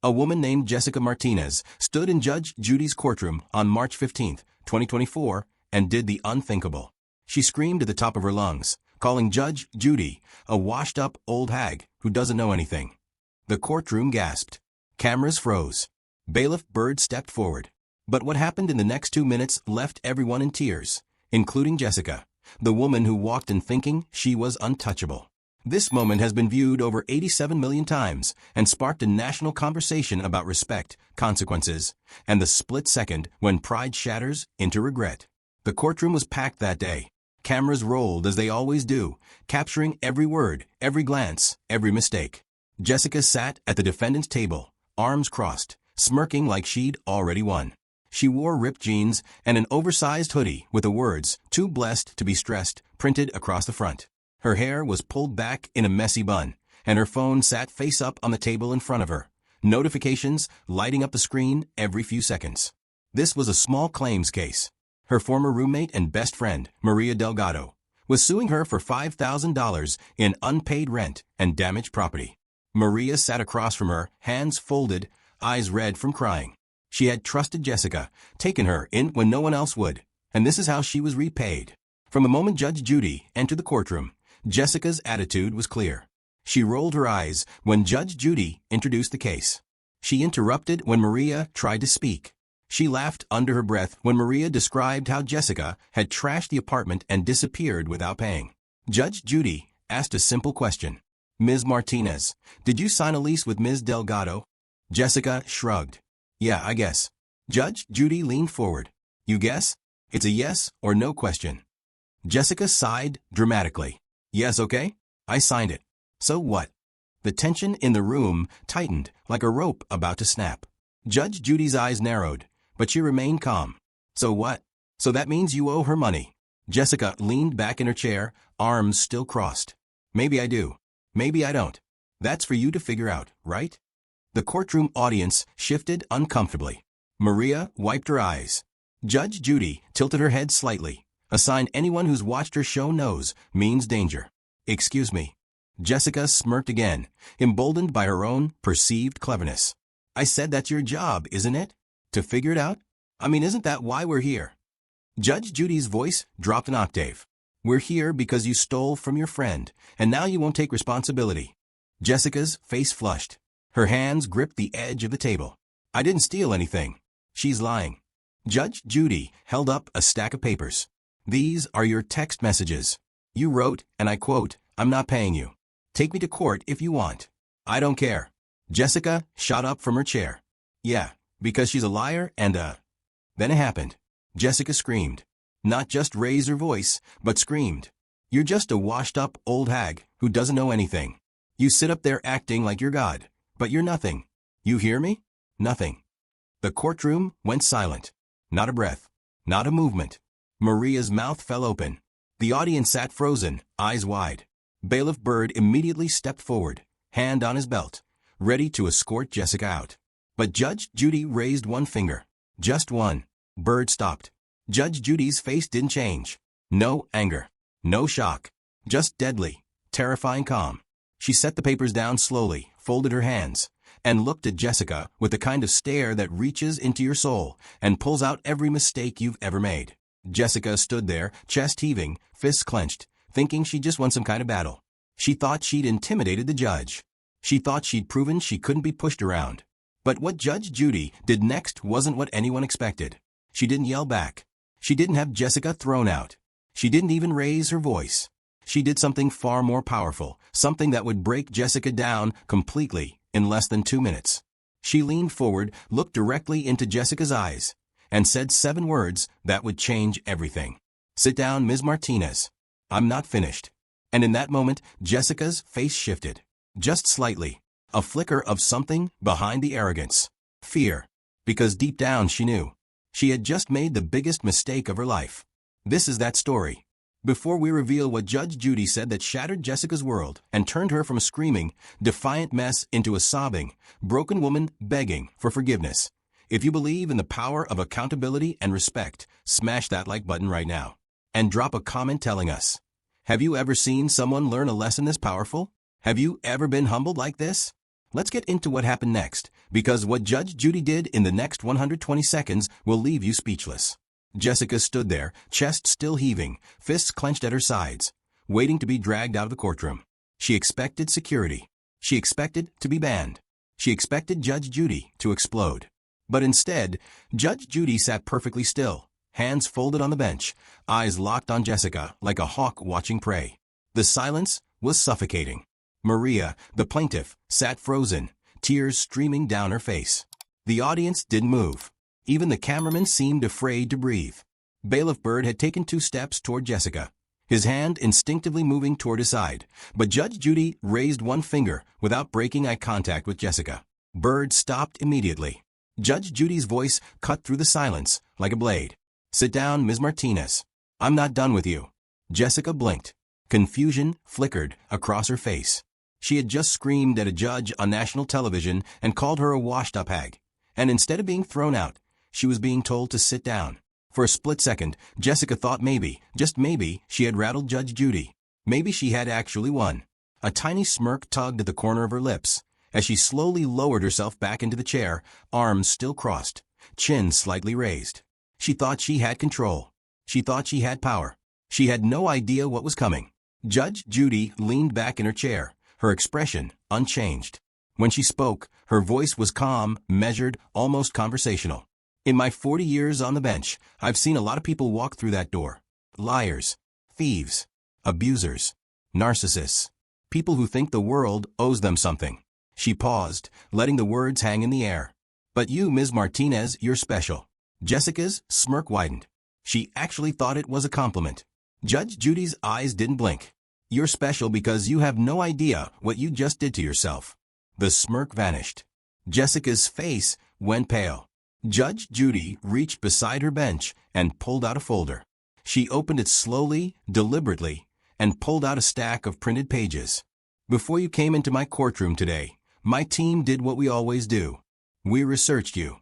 A woman named Jessica Martinez stood in Judge Judy's courtroom on March 15, 2024, and did the unthinkable. She screamed at the top of her lungs, calling Judge Judy a washed-up old hag who doesn't know anything. The courtroom gasped. Cameras froze. Bailiff Byrd stepped forward. But what happened in the next 2 minutes left everyone in tears, including Jessica, the woman who walked in thinking she was untouchable. This moment has been viewed over 87 million times and sparked a national conversation about respect, consequences, and the split second when pride shatters into regret. The courtroom was packed that day. Cameras rolled as they always do, capturing every word, every glance, every mistake. Jessica sat at the defendant's table, arms crossed, smirking like she'd already won. She wore ripped jeans and an oversized hoodie with the words, "Too blessed to be stressed," printed across the front. Her hair was pulled back in a messy bun, and her phone sat face up on the table in front of her, notifications lighting up the screen every few seconds. This was a small claims case. Her former roommate and best friend, Maria Delgado, was suing her for $5,000 in unpaid rent and damaged property. Maria sat across from her, hands folded, eyes red from crying. She had trusted Jessica, taken her in when no one else would, and this is how she was repaid. From the moment Judge Judy entered the courtroom, Jessica's attitude was clear. She rolled her eyes when Judge Judy introduced the case. She interrupted when Maria tried to speak. She laughed under her breath when Maria described how Jessica had trashed the apartment and disappeared without paying. Judge Judy asked a simple question. "Ms. Martinez, did you sign a lease with Ms. Delgado?" Jessica shrugged. "Yeah, I guess." Judge Judy leaned forward. "You guess? It's a yes or no question." Jessica sighed dramatically. "Yes, okay? I signed it. So what?" The tension in the room tightened like a rope about to snap. Judge Judy's eyes narrowed, but she remained calm. "So what? So that means you owe her money." Jessica leaned back in her chair, arms still crossed. "Maybe I do. Maybe I don't. That's for you to figure out, right?" The courtroom audience shifted uncomfortably. Maria wiped her eyes. Judge Judy tilted her head slightly, a sign anyone who's watched her show knows means danger. "Excuse me." Jessica smirked again, emboldened by her own perceived cleverness. "I said that's your job, isn't it? To figure it out? I mean, isn't that why we're here?" Judge Judy's voice dropped an octave. "We're here because you stole from your friend, and now you won't take responsibility." Jessica's face flushed. Her hands gripped the edge of the table. "I didn't steal anything. She's lying." Judge Judy held up a stack of papers. "These are your text messages. You wrote, and I quote, 'I'm not paying you. Take me to court if you want.'" "I don't care." Jessica shot up from her chair. "Yeah, because she's a liar and a..." Then it happened. Jessica screamed. Not just raised her voice, but screamed. "You're just a washed-up old hag who doesn't know anything. You sit up there acting like you're God, but you're nothing. You hear me? Nothing." The courtroom went silent. Not a breath. Not a movement. Maria's mouth fell open. The audience sat frozen, eyes wide. Bailiff Byrd immediately stepped forward, hand on his belt, ready to escort Jessica out. But Judge Judy raised one finger. Just one. Byrd stopped. Judge Judy's face didn't change. No anger. No shock. Just deadly, terrifying calm. She set the papers down slowly, folded her hands, and looked at Jessica with the kind of stare that reaches into your soul and pulls out every mistake you've ever made. Jessica stood there, chest heaving, fists clenched, thinking she just won some kind of battle. She thought she'd intimidated the judge. She thought she'd proven she couldn't be pushed around. But what Judge Judy did next wasn't what anyone expected. She didn't yell back. She didn't have Jessica thrown out. She didn't even raise her voice. She did something far more powerful, something that would break Jessica down completely in less than 2 minutes. She leaned forward, looked directly into Jessica's eyes, and said 7 words that would change everything. "Sit down, Ms. Martinez. I'm not finished." And in that moment, Jessica's face shifted. Just slightly. A flicker of something behind the arrogance. Fear. Because deep down she knew. She had just made the biggest mistake of her life. This is that story. Before we reveal what Judge Judy said that shattered Jessica's world and turned her from a screaming, defiant mess into a sobbing, broken woman begging for forgiveness. If you believe in the power of accountability and respect, smash that like button right now. And drop a comment telling us, have you ever seen someone learn a lesson this powerful? Have you ever been humbled like this? Let's get into what happened next, because what Judge Judy did in the next 120 seconds will leave you speechless. Jessica stood there, chest still heaving, fists clenched at her sides, waiting to be dragged out of the courtroom. She expected security. She expected to be banned. She expected Judge Judy to explode. But instead, Judge Judy sat perfectly still, hands folded on the bench, eyes locked on Jessica like a hawk watching prey. The silence was suffocating. Maria, the plaintiff, sat frozen, tears streaming down her face. The audience didn't move. Even the cameraman seemed afraid to breathe. Bailiff Byrd had taken 2 steps toward Jessica, his hand instinctively moving toward his side, but Judge Judy raised one finger without breaking eye contact with Jessica. Byrd stopped immediately. Judge Judy's voice cut through the silence like a blade. "Sit down, Ms. Martinez. I'm not done with you." Jessica blinked. Confusion flickered across her face. She had just screamed at a judge on national television and called her a washed-up hag. And instead of being thrown out, she was being told to sit down. For a split second, Jessica thought maybe, just maybe, she had rattled Judge Judy. Maybe she had actually won. A tiny smirk tugged at the corner of her lips as she slowly lowered herself back into the chair, arms still crossed, chin slightly raised. She thought she had control. She thought she had power. She had no idea what was coming. Judge Judy leaned back in her chair, her expression unchanged. When she spoke, her voice was calm, measured, almost conversational. "In my 40 years on the bench, I've seen a lot of people walk through that door. Liars, thieves, abusers, narcissists, people who think the world owes them something." She paused, letting the words hang in the air. "But you, Ms. Martinez, you're special." Jessica's smirk widened. She actually thought it was a compliment. Judge Judy's eyes didn't blink. "You're special because you have no idea what you just did to yourself." The smirk vanished. Jessica's face went pale. Judge Judy reached beside her bench and pulled out a folder. She opened it slowly, deliberately, and pulled out a stack of printed pages. "Before you came into my courtroom today, my team did what we always do. We researched you."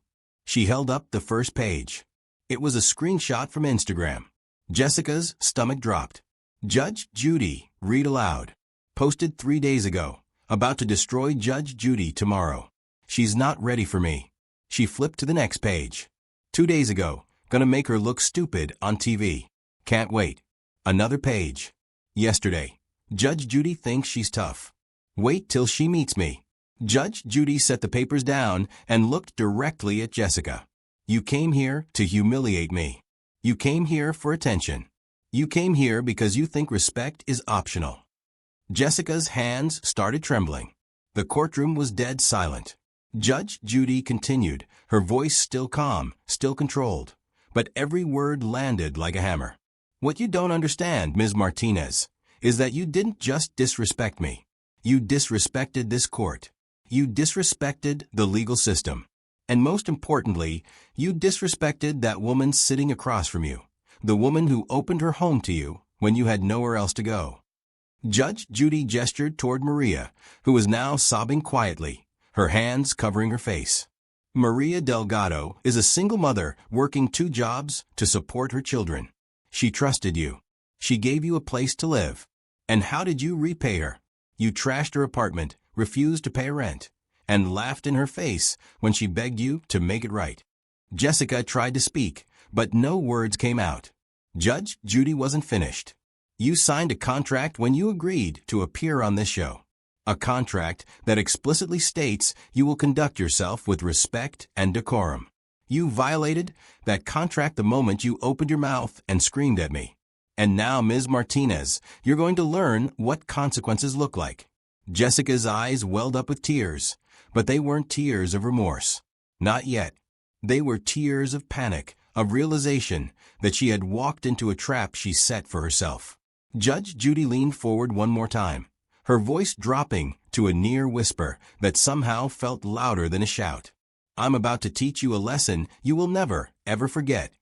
She held up the first page. It was a screenshot from Instagram. Jessica's stomach dropped. "Judge Judy, read aloud. Posted 3 days ago. About to destroy Judge Judy tomorrow. She's not ready for me." She flipped to the next page. 2 days ago. Gonna make her look stupid on TV. Can't wait." Another page. Yesterday. Judge Judy thinks she's tough. Wait till she meets me. Judge Judy set the papers down and looked directly at Jessica. "You came here to humiliate me. You came here for attention. You came here because you think respect is optional." Jessica's hands started trembling. The courtroom was dead silent. Judge Judy continued, her voice still calm, still controlled, but every word landed like a hammer. "What you don't understand, Ms. Martinez, is that you didn't just disrespect me. You disrespected this court. You disrespected the legal system. And most importantly, you disrespected that woman sitting across from you, the woman who opened her home to you when you had nowhere else to go." Judge Judy gestured toward Maria, who was now sobbing quietly, her hands covering her face. "Maria Delgado is a single mother working 2 jobs to support her children. She trusted you. She gave you a place to live. And how did you repay her? You trashed her apartment, refused to pay rent, and laughed in her face when she begged you to make it right." Jessica tried to speak, but no words came out. Judge Judy wasn't finished. "You signed a contract when you agreed to appear on this show. A contract that explicitly states you will conduct yourself with respect and decorum. You violated that contract the moment you opened your mouth and screamed at me. And now, Ms. Martinez, you're going to learn what consequences look like." Jessica's eyes welled up with tears, but they weren't tears of remorse. Not yet. They were tears of panic, of realization that she had walked into a trap she set for herself. Judge Judy leaned forward one more time, her voice dropping to a near whisper that somehow felt louder than a shout. "I'm about to teach you a lesson you will never, ever forget."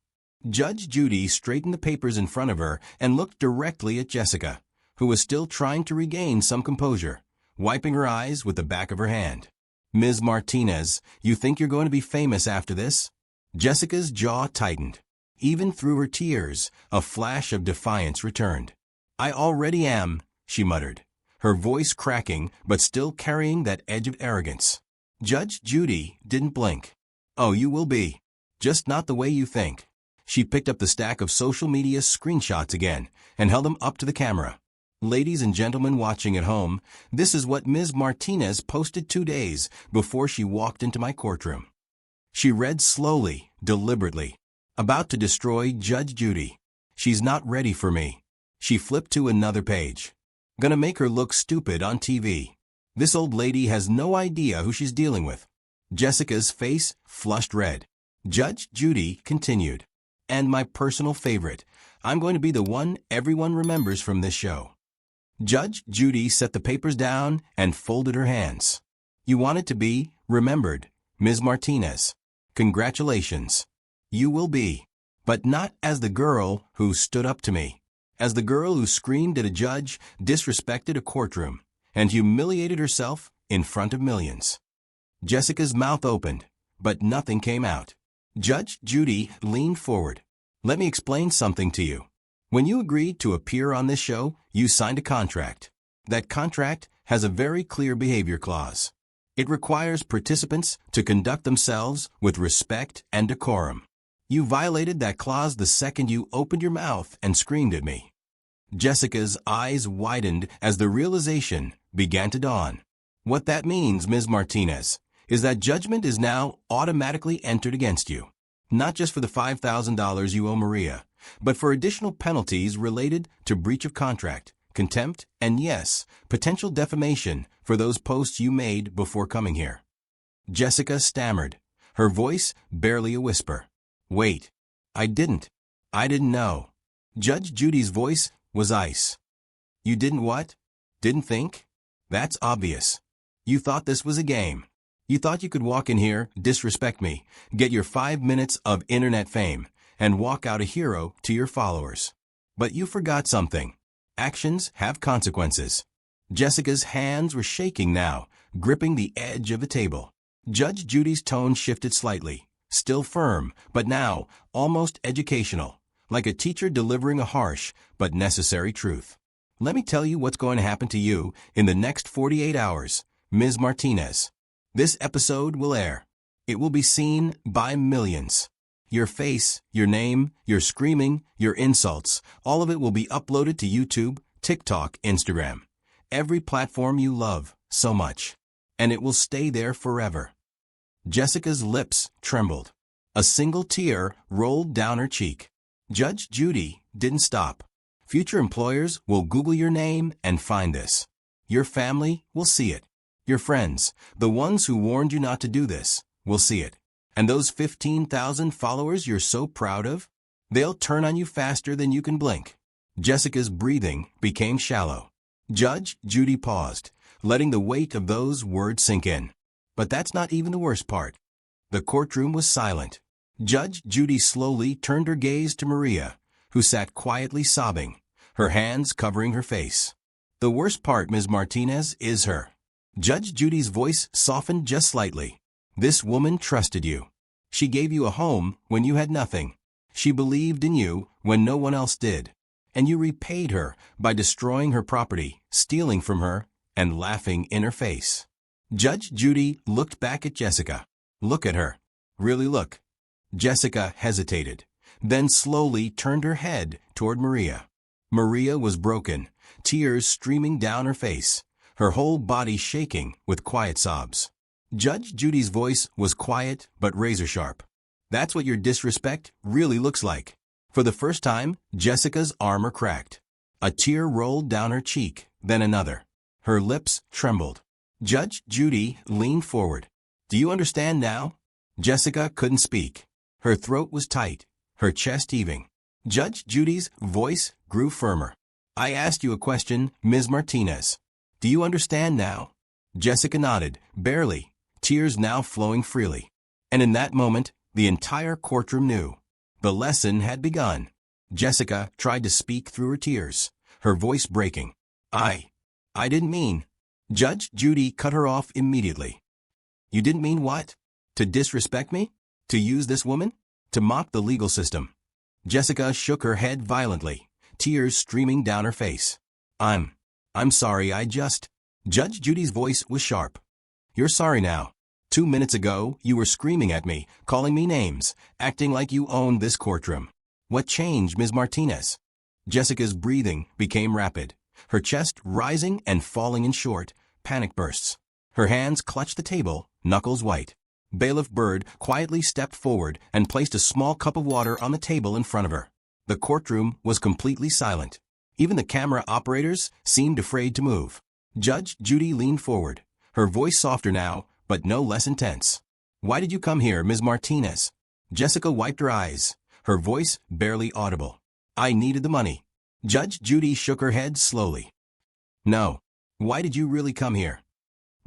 Judge Judy straightened the papers in front of her and looked directly at Jessica, who was still trying to regain some composure, wiping her eyes with the back of her hand. "Ms. Martinez, you think you're going to be famous after this?" Jessica's jaw tightened. Even through her tears, a flash of defiance returned. "I already am," she muttered. her voice cracking but still carrying that edge of arrogance. Judge Judy didn't blink. "Oh, you will be. Just not the way you think." She picked up the stack of social media screenshots again and held them up to the camera. "Ladies and gentlemen watching at home, this is what Ms. Martinez posted 2 days before she walked into my courtroom." She read slowly, deliberately. "About to destroy Judge Judy. She's not ready for me." She flipped to another page. "Gonna make her look stupid on TV. This old lady has no idea who she's dealing with." Jessica's face flushed red. Judge Judy continued. "And my personal favorite, I'm going to be the one everyone remembers from this show." Judge Judy set the papers down and folded her hands. "You want it to be remembered, Ms. Martinez. Congratulations. You will be. But not as the girl who stood up to me. As the girl who screamed at a judge, disrespected a courtroom, and humiliated herself in front of millions." Jessica's mouth opened, but nothing came out. Judge Judy leaned forward. "Let me explain something to you. When you agreed to appear on this show, you signed a contract. That contract has a very clear behavior clause. It requires participants to conduct themselves with respect and decorum. You violated that clause the second you opened your mouth and screamed at me." Jessica's eyes widened as the realization began to dawn. "What that means, Ms. Martinez, is that judgment is now automatically entered against you. Not just for the $5,000 you owe Maria, but for additional penalties related to breach of contract, contempt, and yes, potential defamation for those posts you made before coming here." Jessica stammered, her voice barely a whisper. "Wait, I didn't know." Judge Judy's voice was ice. "You didn't what? Didn't think? That's obvious. You thought this was a game. You thought you could walk in here, disrespect me, get your 5 minutes of internet fame, and walk out a hero to your followers. But you forgot something. Actions have consequences." Jessica's hands were shaking now, gripping the edge of the table. Judge Judy's tone shifted slightly, still firm, but now almost educational, like a teacher delivering a harsh but necessary truth. "Let me tell you what's going to happen to you in the next 48 hours, Ms. Martinez. This episode will air. It will be seen by millions. Your face, your name, your screaming, your insults, all of it will be uploaded to YouTube, TikTok, Instagram, every platform you love so much. And it will stay there forever." Jessica's lips trembled. A single tear rolled down her cheek. Judge Judy didn't stop. "Future employers will Google your name and find this. Your family will see it. Your friends, the ones who warned you not to do this, will see it. And those 15,000 followers you're so proud of, they'll turn on you faster than you can blink." Jessica's breathing became shallow. Judge Judy paused, letting the weight of those words sink in. But that's not even the worst part. The courtroom was silent. Judge Judy slowly turned her gaze to Maria, who sat quietly sobbing, her hands covering her face. "The worst part, Ms. Martinez, is her." Judge Judy's voice softened just slightly. "This woman trusted you. She gave you a home when you had nothing. She believed in you when no one else did. And you repaid her by destroying her property, stealing from her, and laughing in her face." Judge Judy looked back at Jessica. "Look at her. Really look." Jessica hesitated, then slowly turned her head toward Maria. Maria was broken, tears streaming down her face, her whole body shaking with quiet sobs. Judge Judy's voice was quiet but razor-sharp. "That's what your disrespect really looks like." For the first time, Jessica's armor cracked. A tear rolled down her cheek, then another. Her lips trembled. Judge Judy leaned forward. "Do you understand now?" Jessica couldn't speak. Her throat was tight, her chest heaving. Judge Judy's voice grew firmer. "I asked you a question, Ms. Martinez. Do you understand now?" Jessica nodded, barely, tears now flowing freely. And in that moment, the entire courtroom knew. The lesson had begun. Jessica tried to speak through her tears, her voice breaking. I didn't mean." Judge Judy cut her off immediately. "You didn't mean what? To disrespect me? To use this woman? To mock the legal system?" Jessica shook her head violently, tears streaming down her face. I'm sorry, Judge Judy's voice was sharp. You're sorry now. 2 minutes ago, you were screaming at me, calling me names, acting like you owned this courtroom. What changed, Ms. Martinez? Jessica's breathing became rapid, her chest rising and falling in short, panic bursts. Her hands clutched the table, knuckles white. Bailiff Byrd quietly stepped forward and placed a small cup of water on the table in front of her. The courtroom was completely silent. Even the camera operators seemed afraid to move. Judge Judy leaned forward, her voice softer now, but no less intense. Why did you come here, Ms. Martinez? Jessica wiped her eyes, her voice barely audible. I needed the money. Judge Judy shook her head slowly. No. Why did you really come here?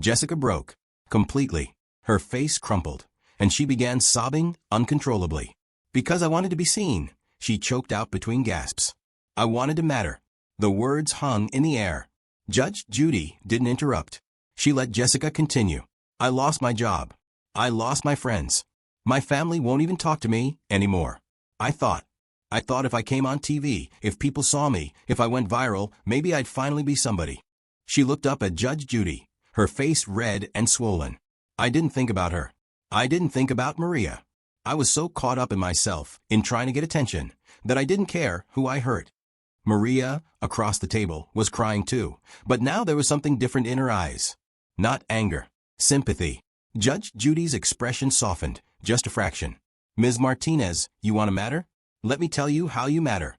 Jessica broke, completely. Her face crumpled, and she began sobbing uncontrollably. Because I wanted to be seen, she choked out between gasps. I wanted to matter. The words hung in the air. Judge Judy didn't interrupt. She let Jessica continue. I lost my job. I lost my friends. My family won't even talk to me anymore. I thought if I came on TV, if people saw me, if I went viral, maybe I'd finally be somebody. She looked up at Judge Judy, her face red and swollen. I didn't think about her. I didn't think about Maria. I was so caught up in myself, in trying to get attention, that I didn't care who I hurt. Maria, across the table, was crying too, but now there was something different in her eyes. Not anger, sympathy. Judge Judy's expression softened, just a fraction. Ms. Martinez, you want to matter? Let me tell you how you matter.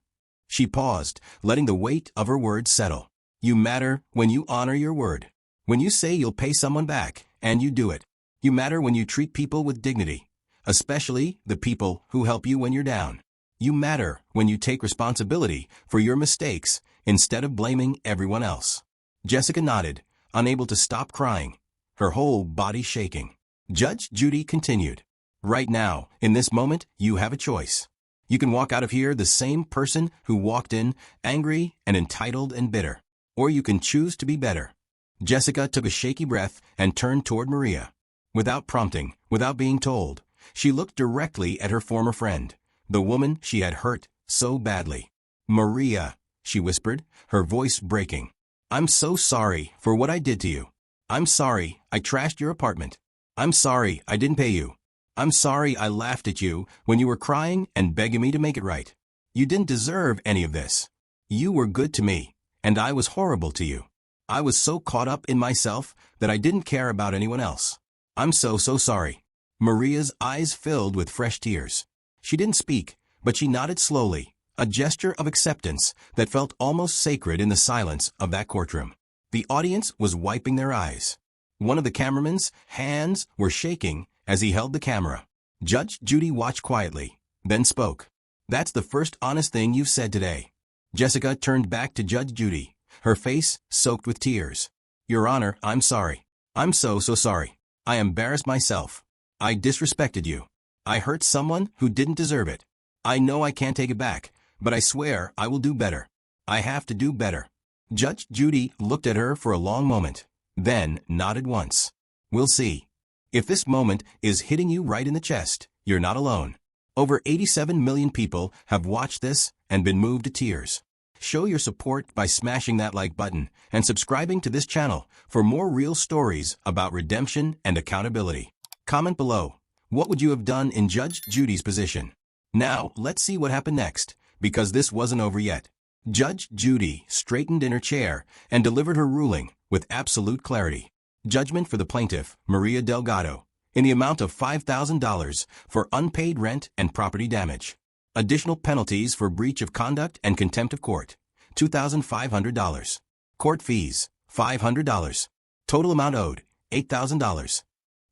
She paused, letting the weight of her words settle. You matter when you honor your word. When you say you'll pay someone back, and you do it. You matter when you treat people with dignity, especially the people who help you when you're down. You matter when you take responsibility for your mistakes instead of blaming everyone else. Jessica nodded, unable to stop crying, her whole body shaking. Judge Judy continued. Right now, in this moment, you have a choice. You can walk out of here the same person who walked in, angry and entitled and bitter. Or you can choose to be better. Jessica took a shaky breath and turned toward Maria. Without prompting, without being told, she looked directly at her former friend, the woman she had hurt so badly. Maria, she whispered, her voice breaking. I'm so sorry for what I did to you. I'm sorry I trashed your apartment. I'm sorry I didn't pay you. I'm sorry I laughed at you when you were crying and begging me to make it right. You didn't deserve any of this. You were good to me, and I was horrible to you. I was so caught up in myself that I didn't care about anyone else. I'm so sorry. Maria's eyes filled with fresh tears. She didn't speak, but she nodded slowly, a gesture of acceptance that felt almost sacred in the silence of that courtroom. The audience was wiping their eyes. One of the cameraman's hands were shaking as he held the camera. Judge Judy watched quietly, then spoke. That's the first honest thing you've said today. Jessica turned back to Judge Judy, her face soaked with tears. Your Honor, I'm sorry. I'm so sorry. I embarrassed myself. I disrespected you. I hurt someone who didn't deserve it. I know I can't take it back, but I swear I will do better. I have to do better. Judge Judy looked at her for a long moment, then nodded once. We'll see. If this moment is hitting you right in the chest, you're not alone. Over 87 million people have watched this and been moved to tears. Show your support by smashing that like button and subscribing to this channel for more real stories about redemption and accountability. Comment below. What would you have done in Judge Judy's position? Now, let's see what happened next, because this wasn't over yet. Judge Judy straightened in her chair and delivered her ruling with absolute clarity. Judgment for the plaintiff, Maria Delgado, in the amount of $5,000 for unpaid rent and property damage. Additional penalties for breach of conduct and contempt of court, $2,500. Court fees, $500. Total amount owed, $8,000.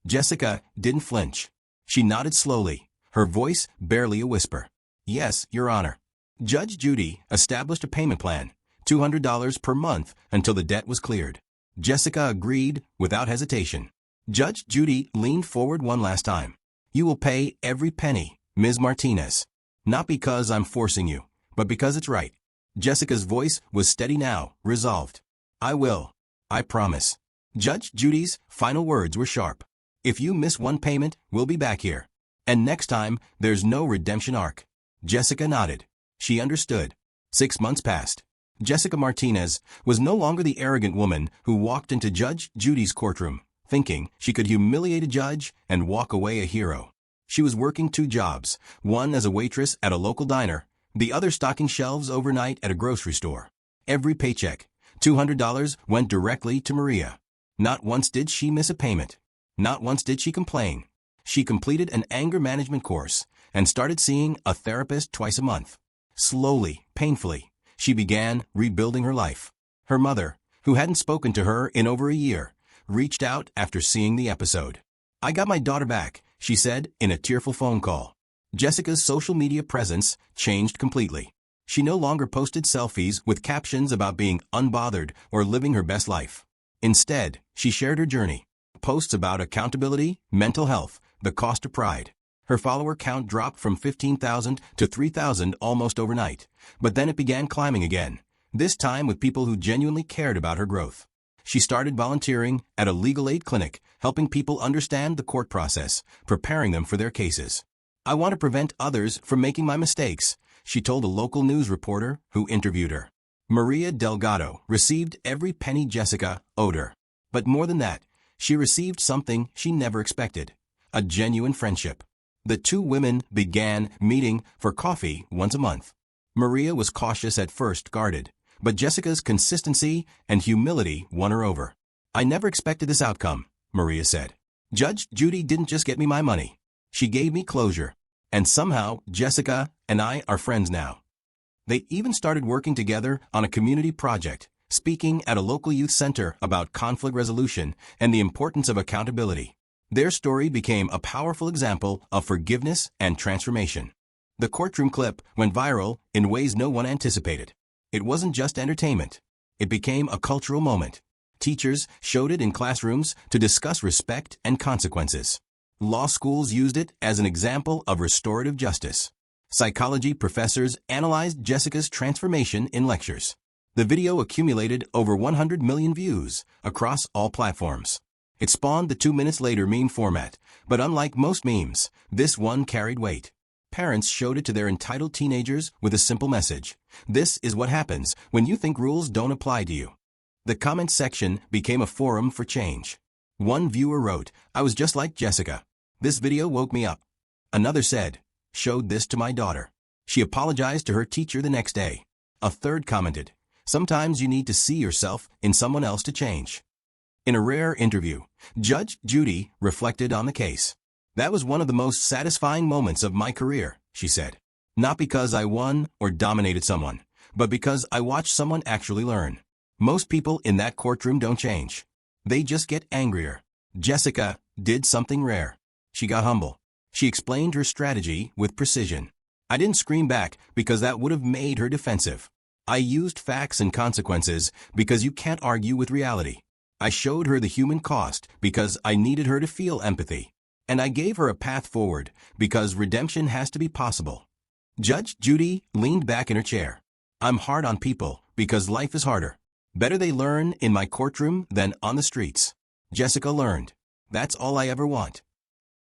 Jessica didn't flinch. She nodded slowly, her voice barely a whisper. Yes, Your Honor. Judge Judy established a payment plan, $200 per month until the debt was cleared. Jessica agreed without hesitation. Judge Judy leaned forward one last time. You will pay every penny, Ms. Martinez. Not because I'm forcing you, but because it's right. Jessica's voice was steady now, resolved. I will. I promise. Judge Judy's final words were sharp. If you miss one payment, we'll be back here. And next time, there's no redemption arc. Jessica nodded. She understood. 6 months passed. Jessica Martinez was no longer the arrogant woman who walked into Judge Judy's courtroom, thinking she could humiliate a judge and walk away a hero. She was working 2 jobs, one as a waitress at a local diner, the other stocking shelves overnight at a grocery store. Every paycheck, $200, went directly to Maria. Not once did she miss a payment. Not once did she complain. She completed an anger management course and started seeing a therapist twice a month. Slowly, painfully, she began rebuilding her life. Her mother, who hadn't spoken to her in over a year, reached out after seeing the episode. "I got my daughter back," she said in a tearful phone call. Jessica's social media presence changed completely. She no longer posted selfies with captions about being unbothered or living her best life. Instead, she shared her journey. Posts about accountability, mental health, the cost of pride. Her follower count dropped from 15,000 to 3,000 almost overnight, but then it began climbing again, this time with people who genuinely cared about her growth. She started volunteering at a legal aid clinic, helping people understand the court process, preparing them for their cases. "I want to prevent others from making my mistakes," she told a local news reporter who interviewed her. Maria Delgado received every penny Jessica owed her. But more than that, she received something she never expected: a genuine friendship. The 2 women began meeting for coffee once a month. Maria was cautious at first, guarded, but Jessica's consistency and humility won her over. "I never expected this outcome," Maria said. "Judge Judy didn't just get me my money. She gave me closure. And somehow, Jessica and I are friends now." They even started working together on a community project, speaking at a local youth center about conflict resolution and the importance of accountability. Their story became a powerful example of forgiveness and transformation. The courtroom clip went viral in ways no one anticipated. It wasn't just entertainment. It became a cultural moment. Teachers showed it in classrooms to discuss respect and consequences. Law schools used it as an example of restorative justice. Psychology professors analyzed Jessica's transformation in lectures. The video accumulated over 100 million views across all platforms. It spawned the 2 minutes later meme format, but unlike most memes, this one carried weight. Parents showed it to their entitled teenagers with a simple message: "This is what happens when you think rules don't apply to you." The comment section became a forum for change. One viewer wrote, "I was just like Jessica. This video woke me up." Another said, "Showed this to my daughter. She apologized to her teacher the next day." A third commented, "Sometimes you need to see yourself in someone else to change." In a rare interview, Judge Judy reflected on the case. "That was one of the most satisfying moments of my career," she said. "Not because I won or dominated someone, but because I watched someone actually learn. Most people in that courtroom don't change. They just get angrier. Jessica did something rare. She got humble. She explained her strategy with precision. I didn't scream back because that would have made her defensive. I used facts and consequences because you can't argue with reality. I showed her the human cost because I needed her to feel empathy. And I gave her a path forward because redemption has to be possible." Judge Judy leaned back in her chair. "I'm hard on people because life is harder. Better they learn in my courtroom than on the streets." Jessica learned. That's all I ever want.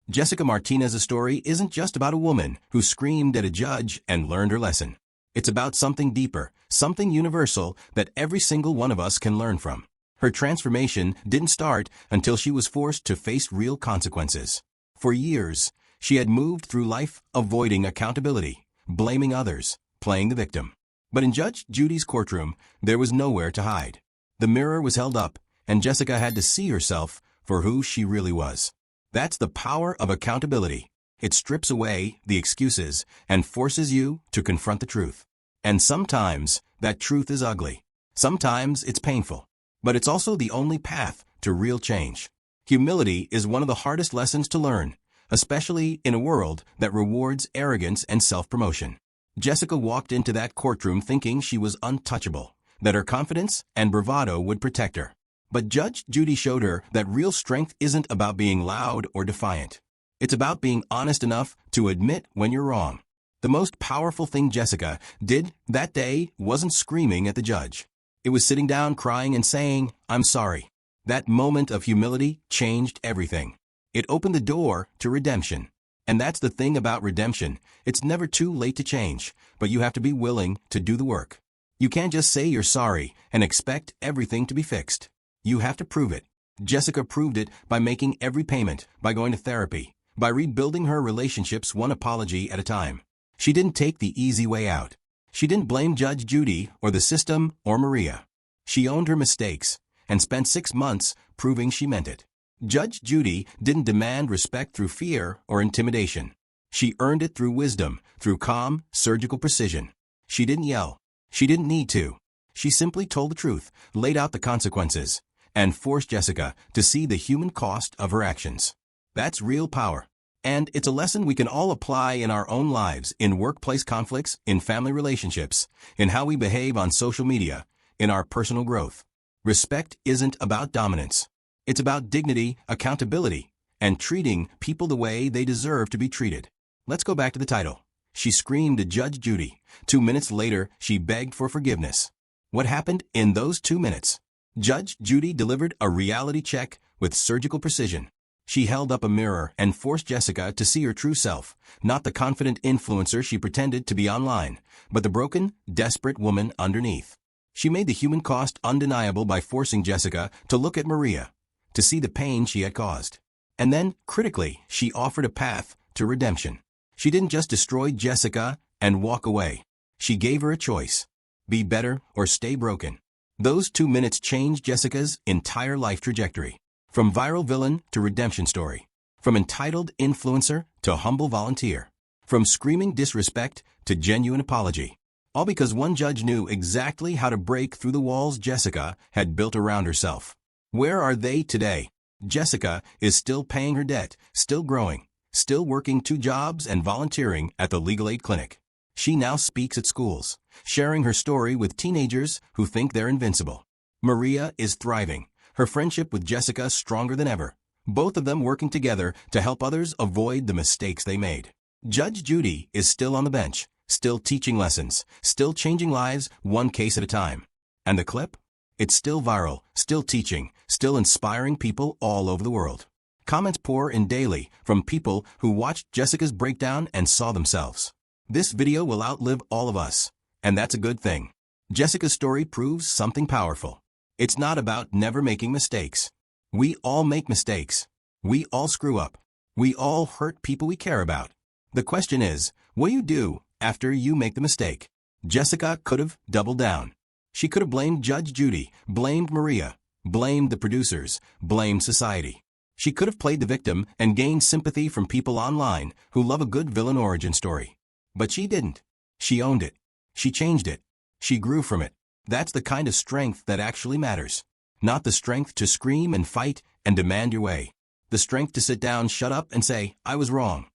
Jessica Martinez's story isn't just about a woman who screamed at a judge and learned her lesson. It's about something deeper, something universal that every single one of us can learn from. Her transformation didn't start until she was forced to face real consequences. For years, she had moved through life avoiding accountability, blaming others, playing the victim. But in Judge Judy's courtroom, there was nowhere to hide. The mirror was held up, and Jessica had to see herself for who she really was. That's the power of accountability. It strips away the excuses and forces you to confront the truth. And sometimes that truth is ugly. Sometimes it's painful. But it's also the only path to real change. Humility is one of the hardest lessons to learn, especially in a world that rewards arrogance and self-promotion. Jessica walked into that courtroom thinking she was untouchable, that her confidence and bravado would protect her. But Judge Judy showed her that real strength isn't about being loud or defiant. It's about being honest enough to admit when you're wrong. The most powerful thing Jessica did that day wasn't screaming at the judge. It was sitting down, crying, and saying, "I'm sorry." That moment of humility changed everything. It opened the door to redemption. And that's the thing about redemption. It's never too late to change, but you have to be willing to do the work. You can't just say you're sorry and expect everything to be fixed. You have to prove it. Jessica proved it by making every payment, by going to therapy, by rebuilding her relationships one apology at a time. She didn't take the easy way out. She didn't blame Judge Judy or the system or Maria. She owned her mistakes and spent 6 months proving she meant it. Judge Judy didn't demand respect through fear or intimidation. She earned it through wisdom, through calm, surgical precision. She didn't yell. She didn't need to. She simply told the truth, laid out the consequences, and forced Jessica to see the human cost of her actions. That's real power. And it's a lesson we can all apply in our own lives, in workplace conflicts, in family relationships, in how we behave on social media, in our personal growth. Respect isn't about dominance. It's about dignity, accountability, and treating people the way they deserve to be treated. Let's go back to the title. She screamed at Judge Judy. 2 minutes later, she begged for forgiveness. What happened in those 2 minutes? Judge Judy delivered a reality check with surgical precision. She held up a mirror and forced Jessica to see her true self, not the confident influencer she pretended to be online, but the broken, desperate woman underneath. She made the human cost undeniable by forcing Jessica to look at Maria, to see the pain she had caused. And then, critically, she offered a path to redemption. She didn't just destroy Jessica and walk away. She gave her a choice: be better or stay broken. Those 2 minutes changed Jessica's entire life trajectory. From viral villain to redemption story. From entitled influencer to humble volunteer. From screaming disrespect to genuine apology. All because one judge knew exactly how to break through the walls Jessica had built around herself. Where are they today? Jessica is still paying her debt, still growing, still working 2 jobs and volunteering at the legal aid clinic. She now speaks at schools, sharing her story with teenagers who think they're invincible. Maria is thriving. Her friendship with Jessica stronger than ever, both of them working together to help others avoid the mistakes they made. Judge Judy is still on the bench, still teaching lessons, still changing lives one case at a time. And the clip? It's still viral, still teaching, still inspiring people all over the world. Comments pour in daily from people who watched Jessica's breakdown and saw themselves. This video will outlive all of us, and that's a good thing. Jessica's story proves something powerful. It's not about never making mistakes. We all make mistakes. We all screw up. We all hurt people we care about. The question is, what do you do after you make the mistake? Jessica could have doubled down. She could have blamed Judge Judy, blamed Maria, blamed the producers, blamed society. She could have played the victim and gained sympathy from people online who love a good villain origin story. But she didn't. She owned it. She changed it. She grew from it. That's the kind of strength that actually matters. Not the strength to scream and fight and demand your way. The strength to sit down, shut up, and say, I was wrong.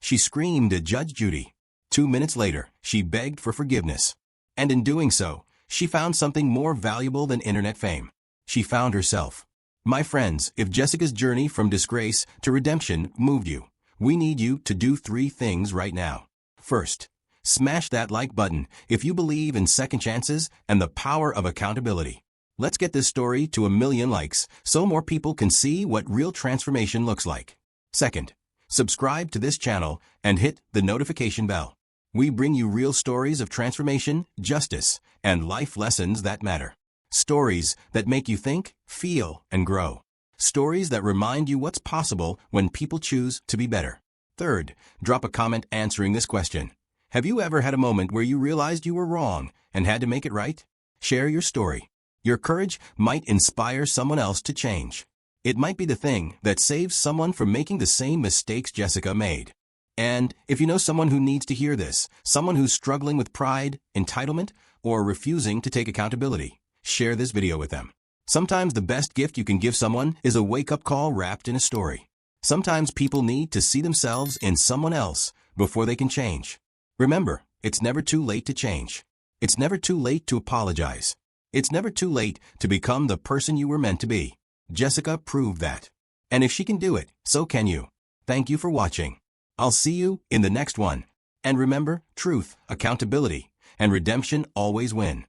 She screamed at Judge Judy. 2 minutes later, she begged for forgiveness. And in doing so, she found something more valuable than internet fame. She found herself. My friends, if Jessica's journey from disgrace to redemption moved you, we need you to do 3 things right now. First, smash that like button if you believe in second chances and the power of accountability. Let's get this story to 1 million likes so more people can see what real transformation looks like. Second, subscribe to this channel and hit the notification bell. We bring you real stories of transformation, justice, and life lessons that matter. Stories that make you think, feel, and grow. Stories that remind you what's possible when people choose to be better. Third, drop a comment answering this question. Have you ever had a moment where you realized you were wrong and had to make it right? Share your story. Your courage might inspire someone else to change. It might be the thing that saves someone from making the same mistakes Jessica made. And if you know someone who needs to hear this, someone who's struggling with pride, entitlement, or refusing to take accountability, share this video with them. Sometimes the best gift you can give someone is a wake-up call wrapped in a story. Sometimes people need to see themselves in someone else before they can change. Remember, it's never too late to change. It's never too late to apologize. It's never too late to become the person you were meant to be. Jessica proved that. And if she can do it, so can you. Thank you for watching. I'll see you in the next one. And remember, truth, accountability, and redemption always win.